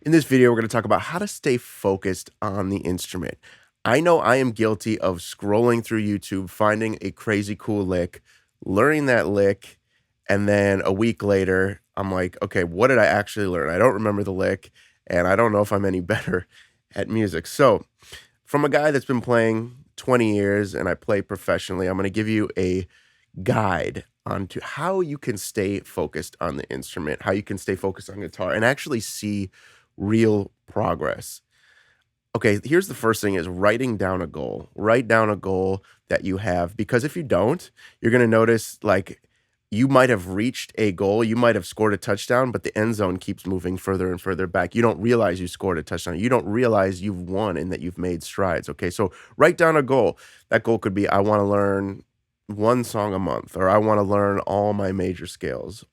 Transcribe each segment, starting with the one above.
In this video, we're going to talk about how to stay focused on the instrument. I know I am guilty of scrolling through YouTube, finding a crazy cool lick, learning that lick, and then a week later, I'm like, okay, what did I actually learn? I don't remember the lick, and I don't know if I'm any better at music. So, from a guy that's been playing 20 years and I play professionally, I'm going to give you a guide onto how you can stay focused on the instrument, how you can stay focused on guitar and actually see real progress. Okay, here's the first thing is writing down a goal. Write down a goal that you have because if you don't, you're going to notice like you might have reached a goal, you might have scored a touchdown, but the end zone keeps moving further and further back. You don't realize you scored a touchdown. You don't realize you've won and that you've made strides. Okay, so write down a goal. That goal could be I want to learn one song a month, or I want to learn all my major scales.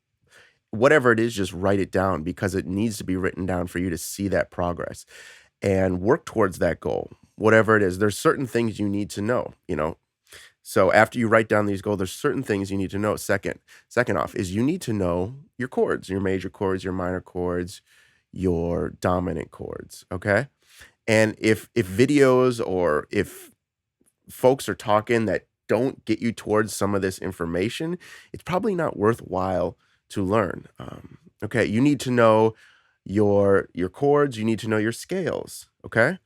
Whatever it is, just write it down because it needs to be written down for you to see that progress and work towards that goal. Whatever it is, there's certain things you need to know. So after you write down these goals, there's certain things you need to know. Second off is you need to know your chords, your major chords, your minor chords, your dominant chords. Okay. And if videos or if folks are talking that don't get you towards some of this information, it's probably not worthwhile to learn. Okay, you need to know your chords, you need to know your scales. Okay,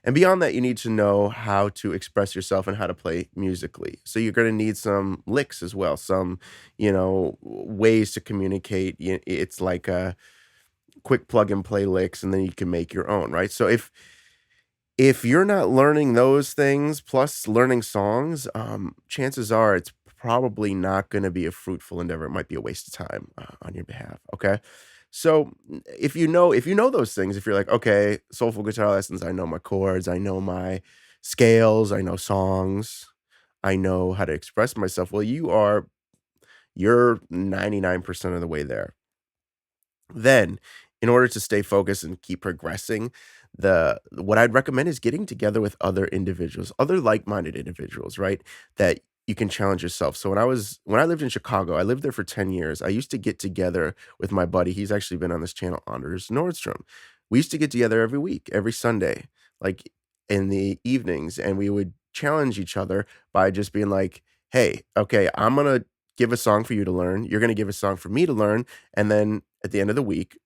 and beyond that, you need to know how to express yourself and how to play musically. So you're going to need some licks as well, some ways to communicate. It's like a quick plug and play licks, and then you can make your own. Right. So if you're not learning those things plus learning songs, chances are it's probably not going to be a fruitful endeavor. It might be a waste of time on your behalf. Okay. So if you know those things, if you're like, okay, soulful guitar lessons, I know my chords, I know my scales, I know songs, I know how to express myself. Well, you're 99% of the way there. Then, in order to stay focused and keep progressing, the what I'd recommend is getting together with other individuals, other like-minded individuals, right? That you can challenge yourself. So when I lived in Chicago, I lived there for 10 years. I used to get together with my buddy. He's actually been on this channel, Anders Nordstrom. We used to get together every week, every Sunday, like in the evenings, and we would challenge each other by just being like, "Hey, okay, I'm gonna give a song for you to learn. You're gonna give a song for me to learn, and then at the end of the week,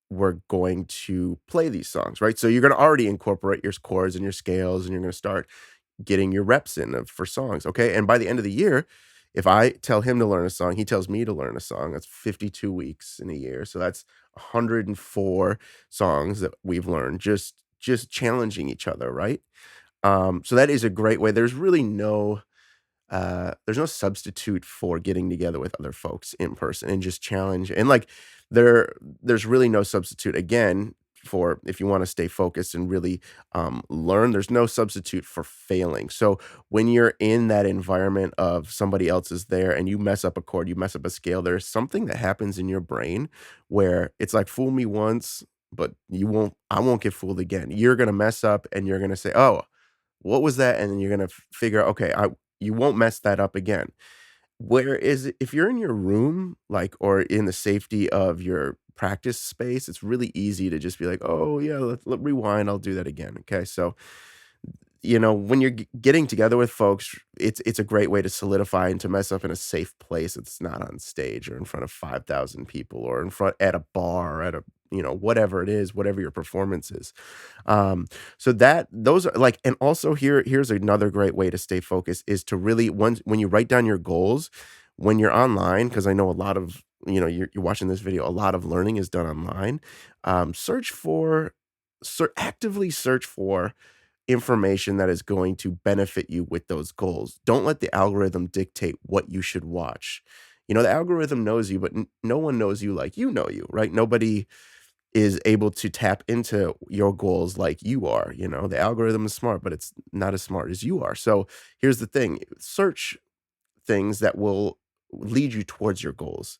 we're going to play these songs, right? So you're going to already incorporate your chords and your scales, and you're going to start getting your reps in for songs. Okay. And by the end of the year, if I tell him to learn a song, he tells me to learn a song. That's 52 weeks in a year. So that's 104 songs that we've learned just challenging each other, right? So that is a great way. There's no substitute for getting together with other folks in person and just challenge and like there's really no substitute again for if you want to stay focused and really learn. There's no substitute for failing. So when you're in that environment of somebody else is there and you mess up a chord, you mess up a scale, there's something that happens in your brain where it's like fool me once, but I won't get fooled again. You're gonna mess up and you're gonna say, oh, what was that? And then you're gonna figure out, okay, you won't mess that up again. Whereas if you're in your room, like, or in the safety of your practice space, it's really easy to just be like, oh yeah, let rewind. I'll do that again. Okay, so when you're getting together with folks, it's a great way to solidify and to mess up in a safe place. It's not on stage or in front of 5,000 people or in front at a bar or at a whatever it is, whatever your performance is. So that those are like, and also here's another great way to stay focused is to really when you write down your goals when you're online, because I know a lot of you're watching this video, a lot of learning is done online. Search for actively search for information that is going to benefit you with those goals. Don't let the algorithm dictate what you should watch. The algorithm knows you, but no one knows you like you know you, right? Nobody is able to tap into your goals like you are. The algorithm is smart, but it's not as smart as you are. So here's the thing: search things that will lead you towards your goals.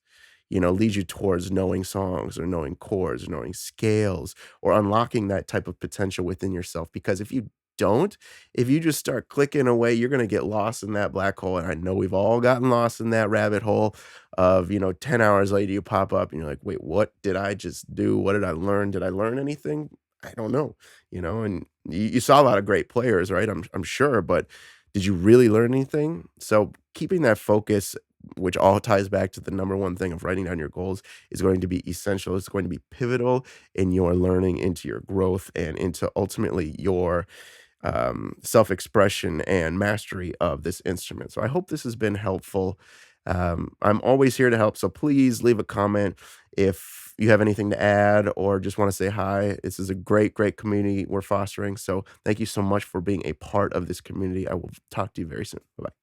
Lead you towards knowing songs or knowing chords or knowing scales or unlocking that type of potential within yourself. Because if you don't, if you just start clicking away, you're gonna get lost in that black hole, and I know we've all gotten lost in that rabbit hole of, 10 hours later, you pop up and you're like, "Wait, what did I just do? What did I learn? Did I learn anything? I don't know," and you saw a lot of great players, right? I'm sure, but did you really learn anything? So, keeping that focus, which all ties back to the number one thing of writing down your goals, is going to be essential. It's going to be pivotal in your learning, into your growth, and into ultimately your self-expression and mastery of this instrument. So I hope this has been helpful. I'm always here to help, so please leave a comment if you have anything to add or just want to say hi. This is a great, great community we're fostering. So thank you so much for being a part of this community. I will talk to you very soon. Bye bye.